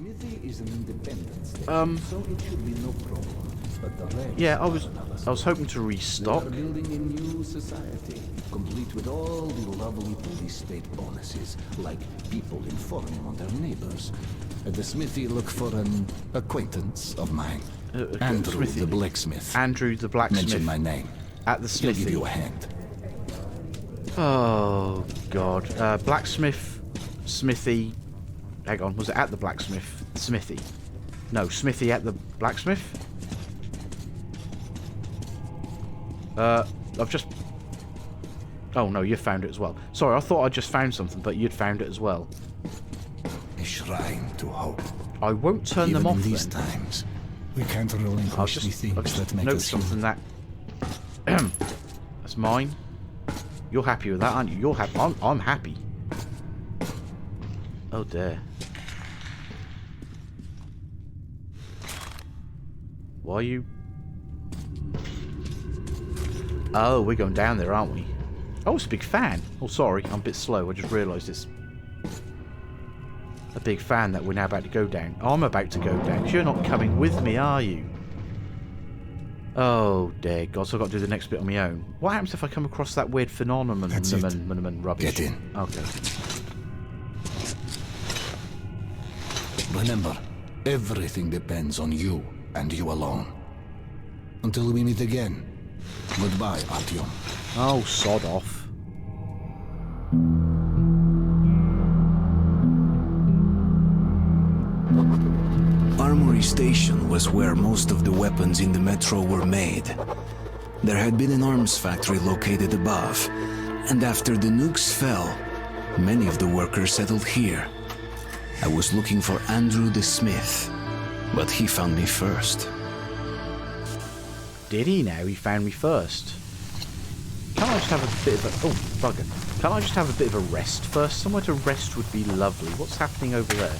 smithy is an independent station, so it should be no problem. But the rest Yeah, I was hoping to restock. We are building a new society, complete with all the lovely police state bonuses, like people informing on their neighbors. At the smithy, look for an acquaintance of mine. Andrew the blacksmith. Andrew the blacksmith. Mention my name. At the He'll smithy. give you a hand. Oh, God. Blacksmith, smithy. Hang on, was it at the blacksmith? Smithy. No, smithy at the blacksmith? I've just... Oh, no, you found it as well. Sorry, I thought I just found something, but you'd found it as well. A shrine to hope. I won't turn them off in these then. times, we can't relinquish the things that make note us something human. that... That's mine. You're happy with that, aren't you? You're happy. I'm happy. Oh, dear. Why are you... Oh, we're going down there, aren't we? Oh, it's a big fan. Oh, sorry. I'm a bit slow. I just realised it's a big fan that we're now about to go down. I'm about to go down. You're not coming with me, are you? Oh, dear God. So I've got to do the next bit on my own. What happens if I come across that weird phenomenon rubbish? Get in. Okay. Remember, everything depends on you and you alone. Until we meet again. Goodbye, Artyom. Oh, sod off. Armoury Station was where most of the weapons in the metro were made. There had been an arms factory located above, and after the nukes fell, many of the workers settled here. I was looking for Andrew the Smith, but he found me first. Did he now? He found me first. Can I just have a bit of a... Oh, bugger. Can I just have a bit of a rest first? Somewhere to rest would be lovely. What's happening over there?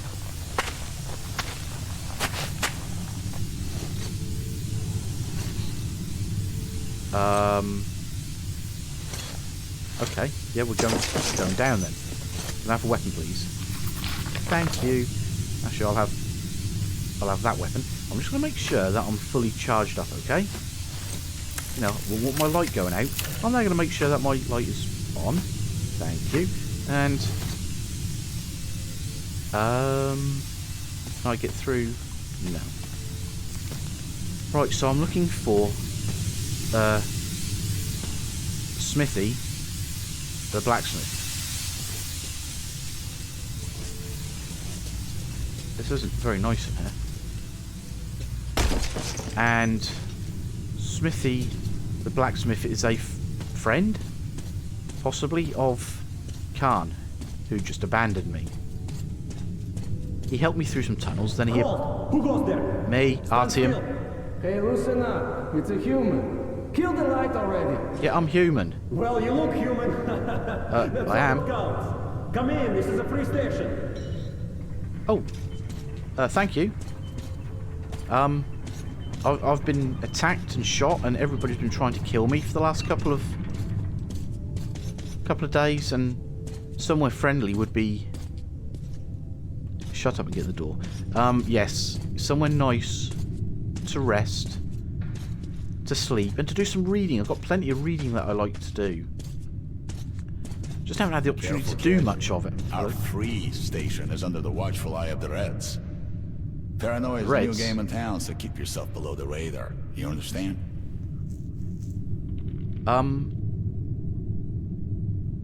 Okay. Yeah, we're going down then. Can I have a weapon, please? Thank you. Actually, I'll have that weapon. I'm just going to make sure that I'm fully charged up, okay? You know, we'll want my light going out. I'm now going to make sure that my light is on. Thank you. And can I get through? No. Right, so I'm looking for Smithy, the blacksmith. This isn't very nice in here. And Smithy, the blacksmith, is a friend, possibly, of Khan, who just abandoned me. He helped me through some tunnels, then he... Who goes there? Me, Artyom. Hey, listen up. It's a human. Kill the light already. Yeah, I'm human. Well, you look human. I am. Counts. Come in. This is a free station. Oh, thank you. I've been attacked and shot, and everybody's been trying to kill me for the last couple of days, and somewhere friendly would be... Shut up and get the door. Yes, somewhere nice to rest, to sleep, and to do some reading. I've got plenty of reading that I like to do. Just haven't had the opportunity to do much of it. Our free station is under the watchful eye of the Reds. Paranoia is a Reds? new game in town, so keep yourself below the radar. You understand?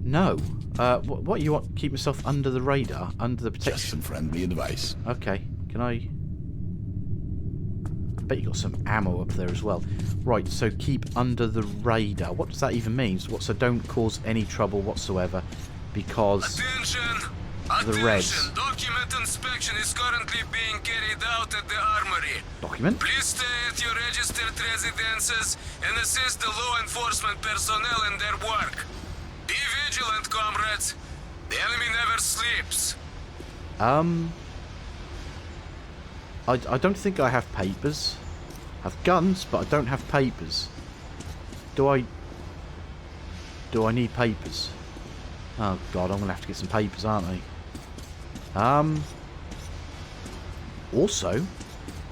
No. What you want? Keep myself under the radar, under the protection. Just some friendly advice. Okay. Can I bet you got some ammo up there as well. Right. So keep under the radar. What does that even mean? So don't cause any trouble whatsoever, because the Reds. Document inspection is currently being carried out at the Armoury. Document? Please stay at your registered residences and assist the law enforcement personnel in their work. Be vigilant, comrades. The enemy never sleeps. I don't think I have papers. I have guns, but I don't have papers. Do I need papers? Oh God, I'm gonna have to get some papers, aren't I? Also,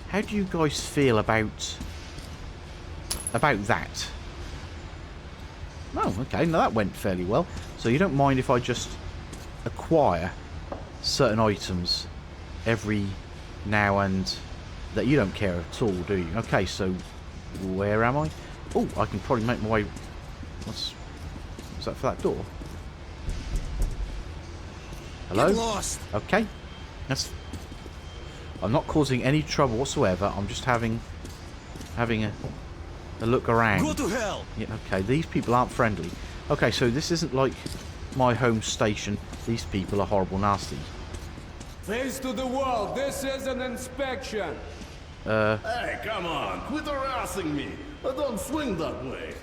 how do you guys feel about that? Oh, okay. Now that went fairly well. So you don't mind if I just acquire certain items every now and that you don't care at all, do you? Okay, so where am I? Oh, I can probably make my way. What's that for that door? Hello? Get lost. Okay. I'm not causing any trouble whatsoever. I'm just having a look around. Go to hell. Yeah, okay, these people aren't friendly. Okay, so this isn't like my home station. These people are horrible nasty. Face to the wall. This is an inspection. Hey, come on, quit harassing me. I don't swing that way.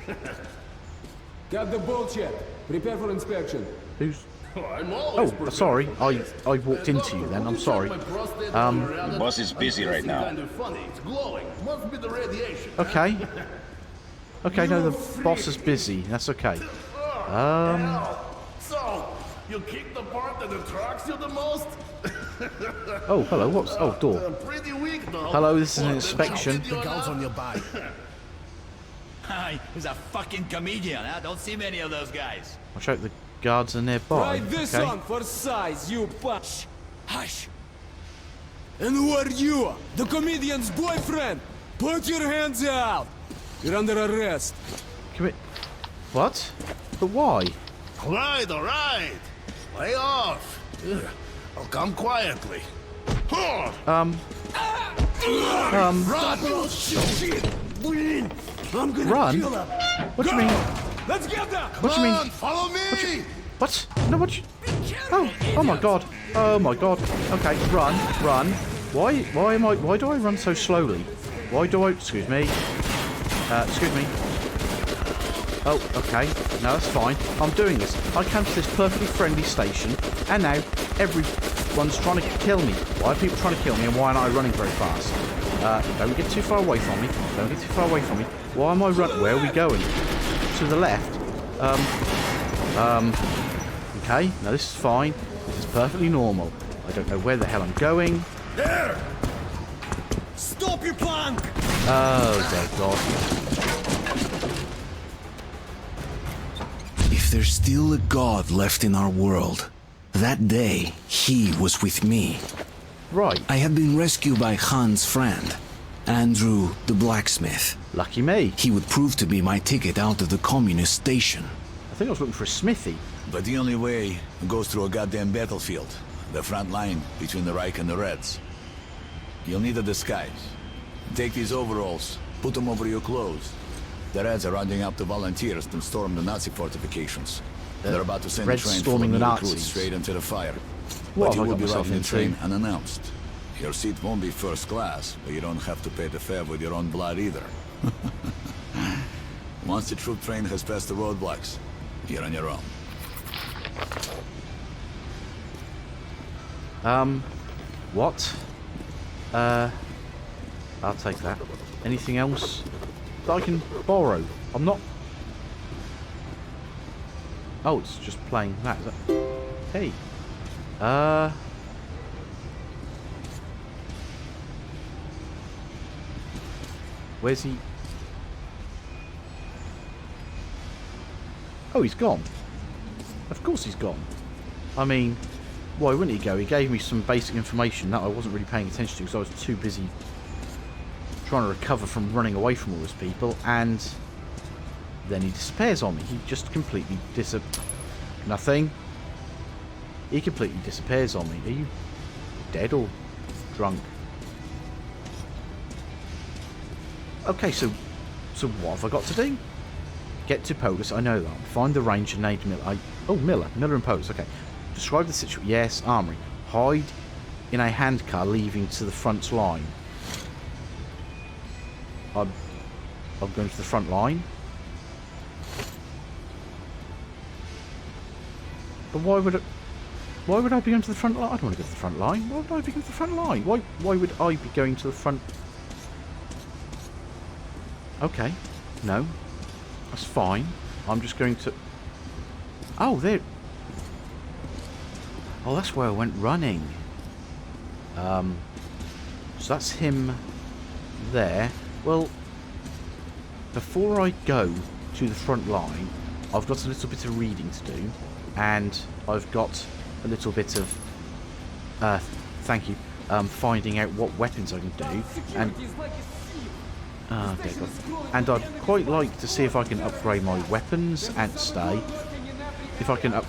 Got the bullshit. Prepare for inspection. Who's... I'm always prepared sorry. for I this. walked into you then. I'm sorry. The boss is busy right now. Kind of funny. It's glowing. Must be the radiation. Okay. Okay, no, the boss is busy. That's okay. So, you kick the part that attracts you the most? Oh, hello. What's... Oh, door. Pretty weak, though. Hello, this is an inspection. The gulls on your bike. Hi, he's a fucking comedian, huh? Don't see many of those guys. Watch out, the guards are nearby. Try this Okay. on for size, you punch. Hush. And who are you? The comedian's boyfriend. Put your hands out. You're under arrest. Commit... What? But why? All right. Lay off. Ugh. I'll come quietly. Run! I'm gonna Run? kill him. What do you mean? Let's get them. What do you mean? Follow me. What? No, what you... Oh my god. Oh my god. Okay, run. Why do I run so slowly? Why do I... Excuse me. Excuse me. Oh, okay. No, that's fine. I'm doing this. I came to this perfectly friendly station, and now everyone's trying to kill me. Why are people trying to kill me, and why aren't I running very fast? Don't get too far away from me. Don't get too far away from me. Why am I running? Where are we going? To the left. Okay. No, this is fine. This is perfectly normal. I don't know where the hell I'm going. There. Stop, you punk! Oh, dear God. If there's still a god left in our world, that day he was with me. Right. I had been rescued by Han's friend, Andrew the blacksmith. Lucky me. He would prove to be my ticket out of the communist station. I think I was looking for a smithy. But the only way goes through a goddamn battlefield. The front line between the Reich and the Reds. You'll need a disguise. Take these overalls, put them over your clothes. The Reds are rounding up the volunteers to storm the Nazi fortifications. They're about to send a Reds train full of storming the new Nazis. recruits straight into the fire. What But you have I will got be myself riding the into? train unannounced. Your seat won't be first class, but you don't have to pay the fare with your own blood either. Once the troop train has passed the roadblocks, you're on your own. What? I'll take that. Anything else that I can borrow? I'm not... Oh, it's just playing that, is that... Hey. Where's he? Oh, he's gone. Of course he's gone. I mean, why wouldn't he go? He gave me some basic information that I wasn't really paying attention to because I was too busy trying to recover from running away from all those people, and then he disappears on me. He just completely Nothing. He completely disappears on me. Are you dead or drunk? Okay, so what have I got to do? Get to Polis, I know that. Find the ranger named Miller. Miller and Polis, okay. Describe the situation. Yes, Armoury. Hide in a handcar leaving to the front line. I'm going to the front line. But why would I be going to the front line? I don't want to go to the front line. Why would I be going to the front line? Why would I be going to the front? Okay. No. That's fine. I'm just going to... Oh, there... Oh, that's where I went running. So that's him there. Well, before I go to the front line, I've got a little bit of reading to do, and I've got a little bit of thank you, finding out what weapons I can do, and okay, God. And I'd quite like to see if I can upgrade my weapons and stay. If I can I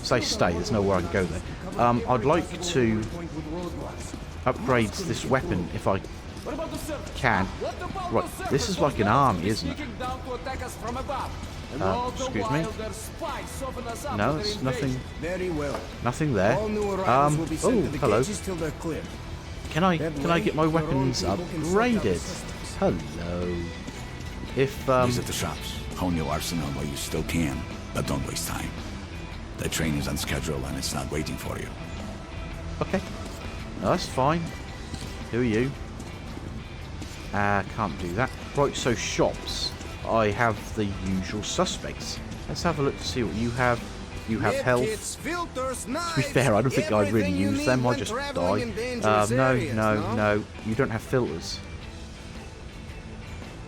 say stay, there's nowhere I can go there. I'd like to upgrade this weapon if I can. Right, this is like an army, isn't it? Excuse me? No, there's nothing. Nothing there. Oh, hello. Can I get my weapons upgraded? Hello. If Visit the shops. Hone your arsenal while you still can, but don't waste time. The train is on schedule and it's not waiting for you. Okay. No, that's fine. Who are you? Can't do that. Right, so shops. I have the usual suspects. Let's have a look to see what you have. You have health. To be fair, I don't think I really use them. I just die. No. You don't have filters.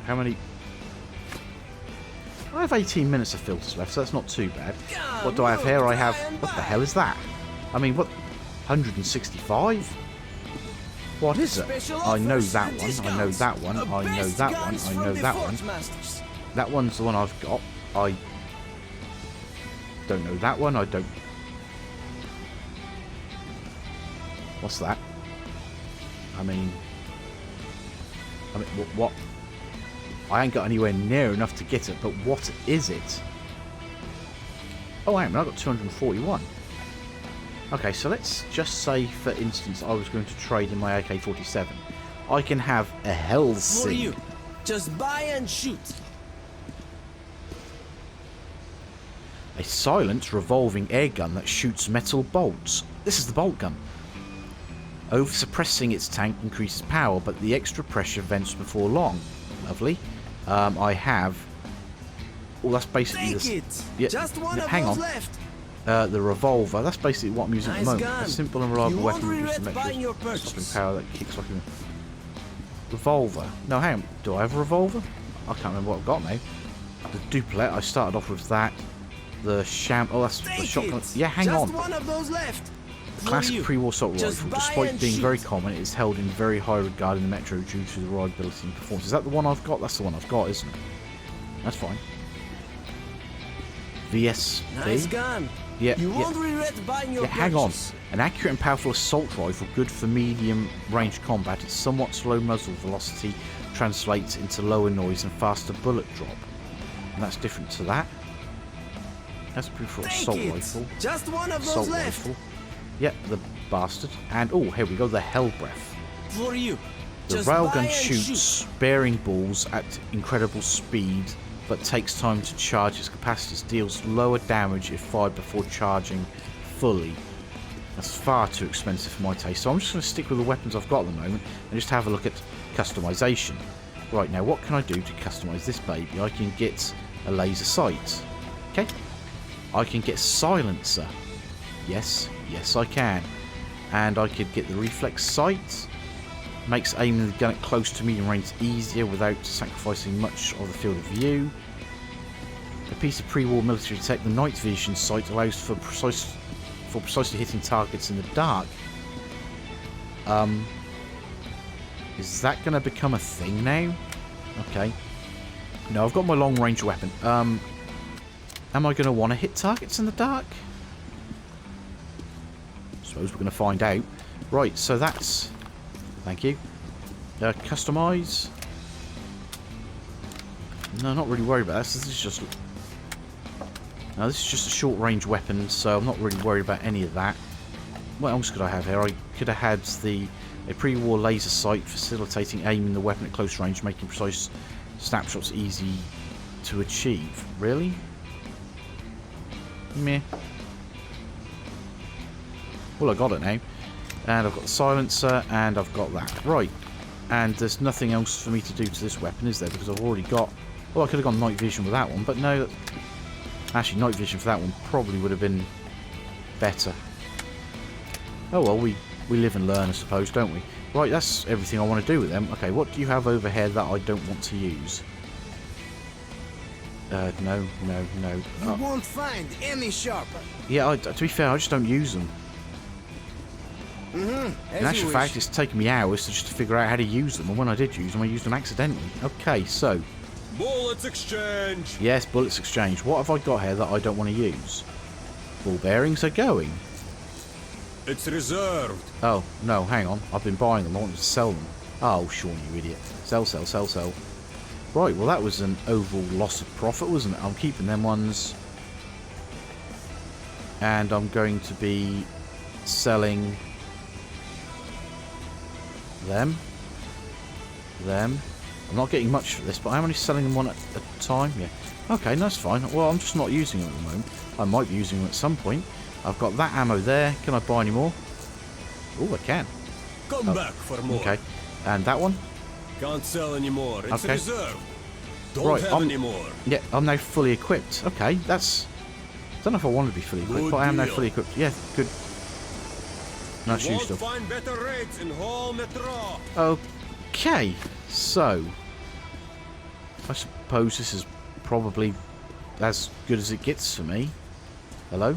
How many? I have 18 minutes of filters left, so that's not too bad. What do I have here? I have... What the hell is that? I mean, what? 165? What is it? I know that one. I know that one. I know that one. I know that one. That one's the one I've got. I don't know that one. I don't... What's that? I mean, what? I ain't got anywhere near enough to get it, but what is it? Oh, hang on, I've got 241. Okay, so let's just say, for instance, I was going to trade in my AK-47. I can have a Hellsing. For you, just buy and shoot. A silent revolving air gun that shoots metal bolts. This is the bolt gun. Over suppressing its tank increases power, but the extra pressure vents before long. Lovely. I have... Well, that's basically this... Yeah, just one of hang those on. left. The revolver. That's basically what I'm using at the moment. Gun. A simple and reliable You weapon won't reduces the regret buying your metal stopping purchase. power that kicks like a... Revolver. No, hang on. Do I have a revolver? I can't remember what I've got now. The duplet. I started off with that. The Oh, that's the shotgun. Yeah, hang on. Just one of those left. The classic pre-war assault Just rifle, buy despite and being shoot. very common, it is held in very high regard in the Metro due to the reliability and performance. Is that the one I've got? That's the one I've got, isn't it? That's fine. VSV? Nice gun. Yeah, You yeah. won't regret buying your Yeah, hang on. purchase. An accurate and powerful assault rifle, good for medium range combat. Its somewhat slow muzzle velocity translates into lower noise and faster bullet drop. And that's different to that. That's pretty for assault Take it. rifle. Just one of Assault those left. rifle. Yep, the bastard. And oh, here we go, the Hell Breath. For you. The Just buy railgun and shoots shoot. bearing balls at incredible speed, but takes time to charge its capacitors. Deals lower damage if fired before charging fully. That's far too expensive for my taste, so I'm just going to stick with the weapons I've got at the moment and just have a look at customization. Right, now what can I do to customize this baby? I can get a laser sight. Okay. I can get silencer. Yes, I can. And I could get the reflex sight. Makes aiming the gun at close to medium range easier without sacrificing much of the field of view. A piece of pre-war military tech, the night vision sight allows for precisely hitting targets in the dark. Is that going to become a thing now? Okay. No, I've got my long range weapon. Am I going to want to hit targets in the dark? Suppose we're going to find out. Right, so that's... Thank you. Customize. No, not really worried about this. This is just... No, this is just a short range weapon, so I'm not really worried about any of that. What else could I have here? I could have had a pre-war laser sight facilitating aiming the weapon at close range, making precise snapshots easy to achieve. Really? Meh. Well, I got it now. And I've got the silencer, and I've got that. Right. And there's nothing else for me to do to this weapon, is there? Because I've already got... Well, I could have gone night vision with that one, but no. Actually, night vision for that one probably would have been better. Oh, well, we We live and learn, I suppose, don't we? Right, that's everything I want to do with them. Okay, what do you have over here that I don't want to use? No. You won't find any sharper. Yeah, to be fair, I just don't use them. In actual fact, it's taken me hours to just figure out how to use them, and when I did use them, I used them accidentally. Okay, so... Bullets exchange! Yes, bullets exchange. What have I got here that I don't want to use? Ball bearings are going. It's reserved. Oh, no, hang on. I've been buying them. I wanted to sell them. Oh, Shaun, you idiot. Sell. Right, well, that was an overall loss of profit, wasn't it? I'm keeping them ones. And I'm going to be selling... them. I'm not getting much for this, but I'm only selling them one at a time. Yeah. Okay, that's fine. Well, I'm just not using them at the moment. I might be using them at some point. I've got that ammo there. Can I buy any more? Oh, I can. Come back for more. Okay. And that one? Can't sell anymore. It's Okay. reserved. Don't Right, have any more. Yeah, I'm now fully equipped. Okay, that's... I don't know if I want to be fully equipped, Good but I am now deal. fully equipped. Yeah, good. Nice Won't use stuff. find better rates in whole metro. Okay, so... I suppose this is probably as good as it gets for me. Hello?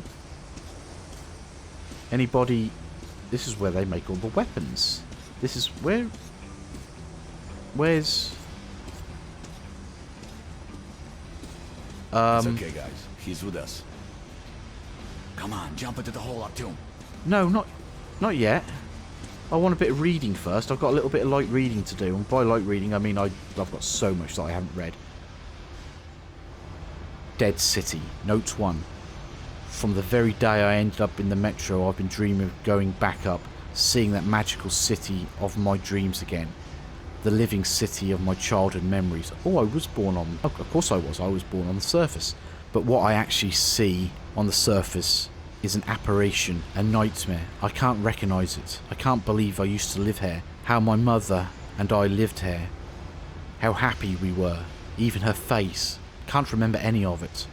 Anybody... This is where they make all the weapons. This is where... Where's... It's okay, guys. He's with us. Come on, jump into the hole, Artyom. No, not yet. I want a bit of reading first. I've got a little bit of light reading to do. And by light reading, I mean I've got so much that I haven't read. Dead City. Note 1. From the very day I ended up in the metro, I've been dreaming of going back up, seeing that magical city of my dreams again. The living city of my childhood memories. Oh, I was born on... Oh, of course I was. I was born on the surface. But what I actually see on the surface is an apparition, a nightmare. I can't recognise it. I can't believe I used to live here. How my mother and I lived here. How happy we were. Even her face. Can't remember any of it.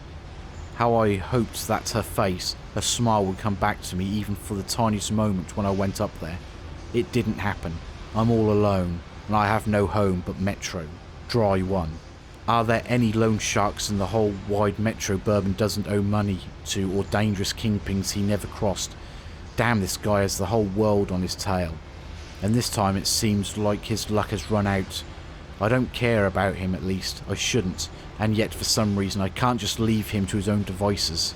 How I hoped that her face, her smile would come back to me even for the tiniest moment when I went up there. It didn't happen. I'm all alone. And I have no home but Metro. Dry one. Are there any loan sharks in the whole wide Metro Bourbon doesn't owe money to, or dangerous kingpins he never crossed? Damn, this guy has the whole world on his tail. And this time it seems like his luck has run out. I don't care about him, at least. I shouldn't. And yet for some reason I can't just leave him to his own devices.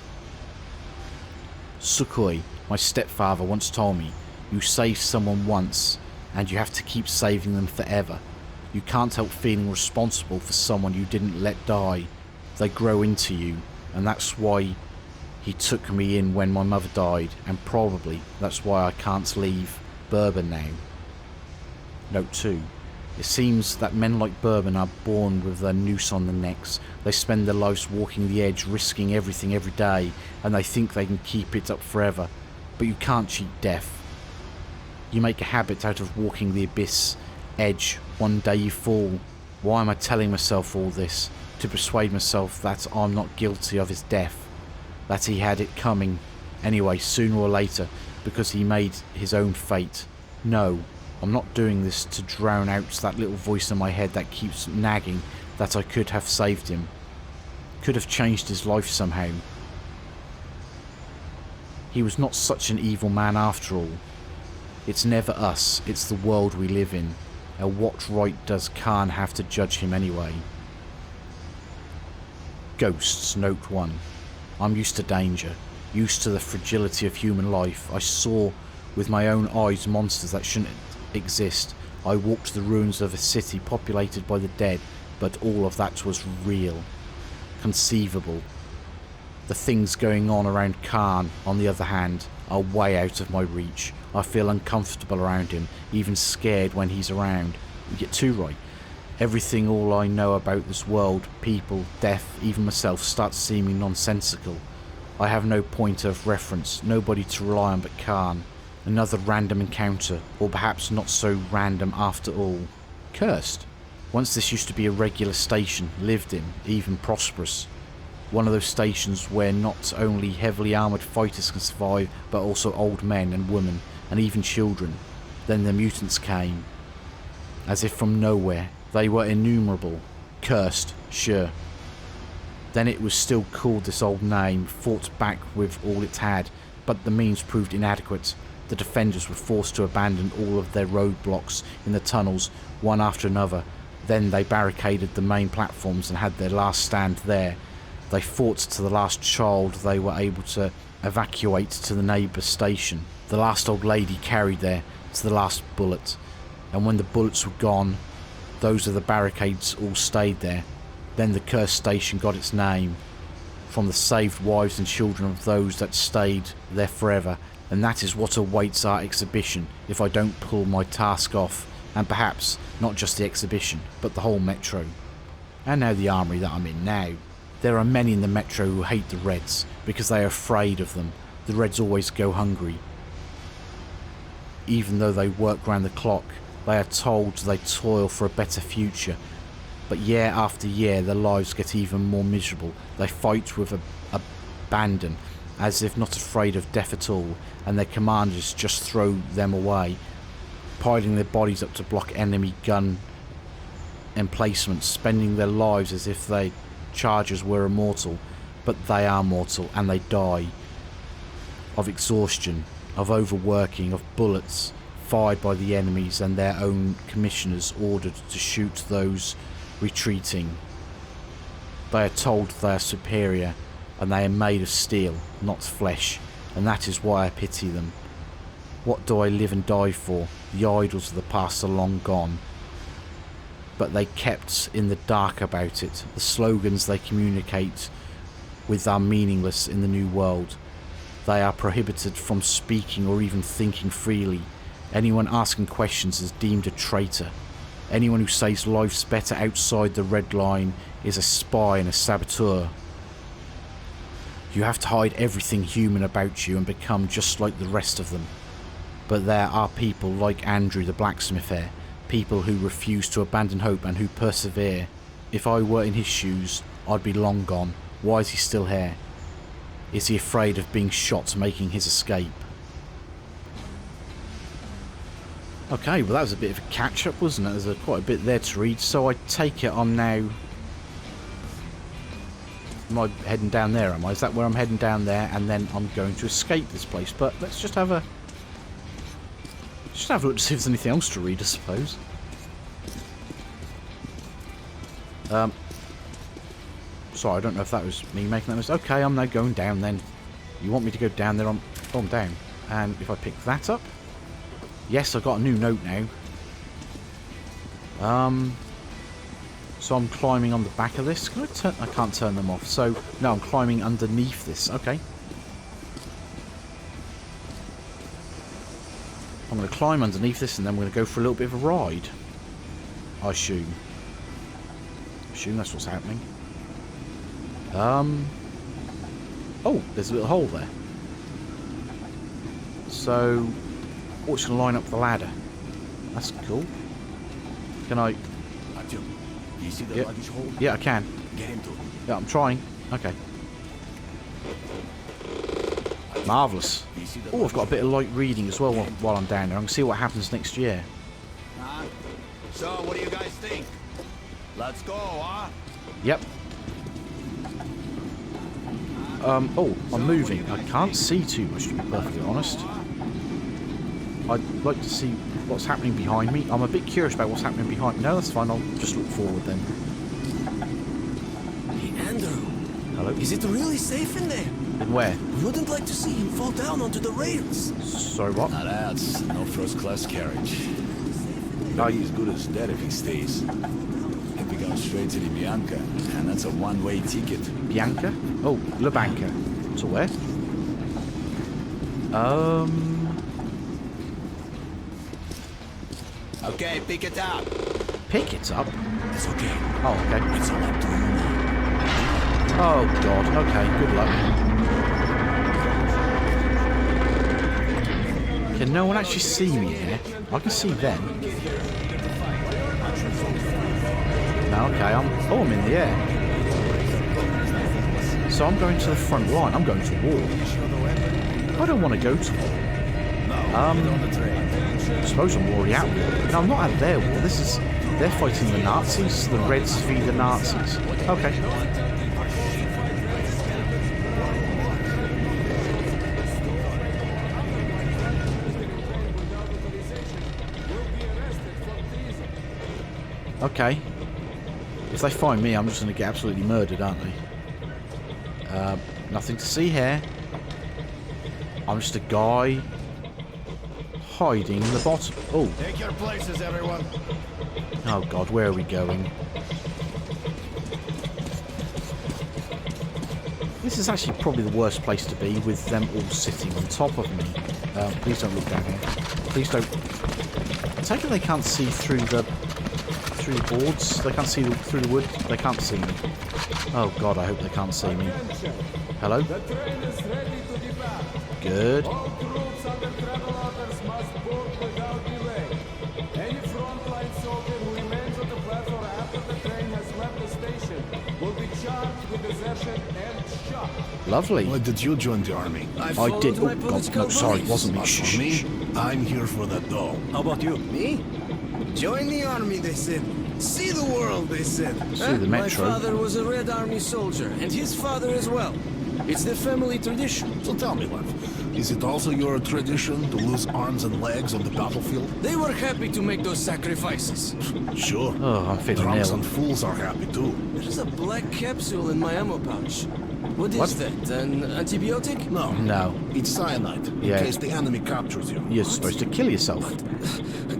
Sukhoi, my stepfather, once told me, you save someone once, and you have to keep saving them forever. You can't help feeling responsible for someone you didn't let die. They grow into you, and that's why he took me in when my mother died, and probably that's why I can't leave Bourbon now. Note 2. It seems that men like Bourbon are born with a noose on their necks. They spend their lives walking the edge, risking everything every day, and they think they can keep it up forever. But you can't cheat death. You make a habit out of walking the abyss edge. One day you fall. Why am I telling myself all this? To persuade myself that I'm not guilty of his death. That he had it coming anyway, sooner or later, because he made his own fate. No, I'm not doing this to drown out that little voice in my head that keeps nagging that I could have saved him. Could have changed his life somehow. He was not such an evil man after all. It's never us, it's the world we live in. And what right does Khan have to judge him anyway? Ghosts, note 1. I'm used to danger, used to the fragility of human life. I saw with my own eyes monsters that shouldn't exist. I walked the ruins of a city populated by the dead, but all of that was real, conceivable. The things going on around Khan, on the other hand, are way out of my reach. I feel uncomfortable around him, even scared when he's around. You get too right. Everything, all I know about this world, people, death, even myself, starts seeming nonsensical. I have no point of reference, nobody to rely on but Khan. Another random encounter, or perhaps not so random after all. Cursed. Once this used to be a regular station, lived in, even prosperous. One of those stations where not only heavily armoured fighters can survive, but also old men and women, and even children. Then the mutants came, as if from nowhere. They were innumerable, cursed, sure. Then it was still called this old name, fought back with all it had, but the means proved inadequate. The defenders were forced to abandon all of their roadblocks in the tunnels, one after another. Then they barricaded the main platforms and had their last stand there. They fought to the last child they were able to evacuate to the neighbour station. The last old lady carried there to the last bullet. And when the bullets were gone, those of the barricades all stayed there. Then the cursed station got its name from the saved wives and children of those that stayed there forever. And that is what awaits our exhibition if I don't pull my task off. And perhaps not just the exhibition, but the whole metro. And now the armory that I'm in now. There are many in the metro who hate the Reds because they are afraid of them. The Reds always go hungry. Even though they work round the clock, they are told they toil for a better future. But year after year their lives get even more miserable. They fight with abandon, as if not afraid of death at all, and their commanders just throw them away, piling their bodies up to block enemy gun emplacements, spending their lives as if their chargers were immortal. But they are mortal, and they die of exhaustion, of overworking, of bullets fired by the enemies and their own commissioners ordered to shoot those retreating. They are told they are superior, and they are made of steel, not flesh, and that is why I pity them. What do I live and die for? The idols of the past are long gone, but they kept in the dark about it. The slogans they communicate with are meaningless in the new world. They are prohibited from speaking or even thinking freely. Anyone asking questions is deemed a traitor. Anyone who says life's better outside the red line is a spy and a saboteur. You have to hide everything human about you and become just like the rest of them. But there are people like Andrew the blacksmith here, people who refuse to abandon hope and who persevere. If I were in his shoes, I'd be long gone. Why is he still here? Is he afraid of being shot making his escape? Okay, well that was a bit of a catch-up, wasn't it? There's quite a bit there to read, so I take it I'm now... Am I heading down there, am I? Is that where I'm heading down there, and then I'm going to escape this place? But let's just have a... Just have a look to see if there's anything else to read, I suppose. Sorry, I don't know if that was me making that mistake. Okay, I'm now going down then. You want me to go down there? I'm down. And if I pick that up... Yes, I've got a new note now. So I'm climbing on the back of this. Can I turn... I can't turn them off. So, no, I'm climbing underneath this. Okay. I'm going to climb underneath this and then we're going to go for a little bit of a ride. I assume. That's what's happening. Oh, there's a little hole there. So... Oh, it's going to line up the ladder. That's cool. Can I... Artyom, do you see the luggage hole? Yeah, I can. Get into it. Yeah, I'm trying. Okay. Marvellous. Oh, I've got a bit of light reading as well while I'm down there. I can see what happens next year. So, what do you guys think? Let's go, huh? Yep. Oh, I'm moving. I can't see too much, to be perfectly honest. I'd like to see what's happening behind me. I'm a bit curious about what's happening behind me. No, that's fine. I'll just look forward then. Hey, Andrew. Hello? Is it really safe in there? And where? I wouldn't like to see him fall down onto the rails. Sorry, what? Now that's no first-class carriage. He's good as dead if he stays. If we go straight to the Bianca, and that's a one-way ticket. Bianca? Oh, La Banca. To where? Okay, pick it up. Pick it up? It's okay. Oh, okay. It's all up to you now. Oh, God. Okay, good luck. Can no one actually see me here? I can see them. No, okay, I'm in the air. So I'm going to the front line. I'm going to war. I don't want to go to war. No, I suppose I'm already at war. No, I'm not at their war. They're fighting the Nazis. The Reds feed the Nazis. Okay. Okay. If they find me, I'm just going to get absolutely murdered, aren't they? Nothing to see here. I'm just a guy hiding in the bottom. Oh. Take your places, everyone. Oh God, where are we going? This is actually probably the worst place to be, with them all sitting on top of me. Please don't look down here. Please don't. I take it they can't see through the boards. They can't see through the wood. They can't see me. Oh God, I hope they can't see me. Hello? Good. All troops under travel orders must board without delay. Any frontline soldier who remains on the platform after the train has left the station will be charged with desertion and shot. Lovely. Why did you join the army? I did. Oh God, no, sorry, it wasn't me. As for me, I'm here for the dough. How about you? Me? Join the army, they said. See the world, they said. See the My metro. father was a Red Army soldier, and his father as well. It's the family tradition. So tell me, love, is it also your tradition to lose arms and legs on the battlefield? They were happy to make those sacrifices. Sure. Oh, I'm feeling Drunks ill. and fools are happy too. There's a black capsule in my ammo pouch. What is that? An antibiotic? No. It's cyanide, in Yeah. case the enemy captures you. You're supposed to kill yourself.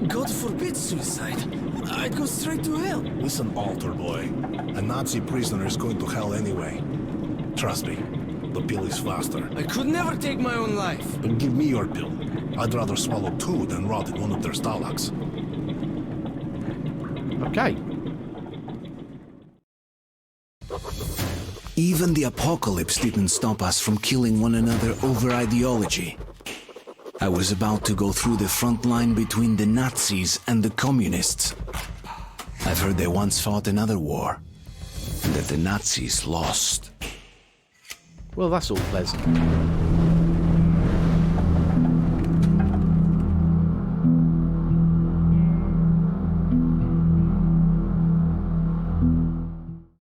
God forbid suicide. I'd go straight to hell. Listen, altar boy. A Nazi prisoner is going to hell anyway. Trust me, the pill is faster. I could never take my own life. Then give me your pill. I'd rather swallow 2 than rot in one of their stalags. Okay. Even the apocalypse didn't stop us from killing one another over ideology. I was about to go through the front line between the Nazis and the communists. I've heard they once fought another war, and that the Nazis lost. Well, that's all pleasant.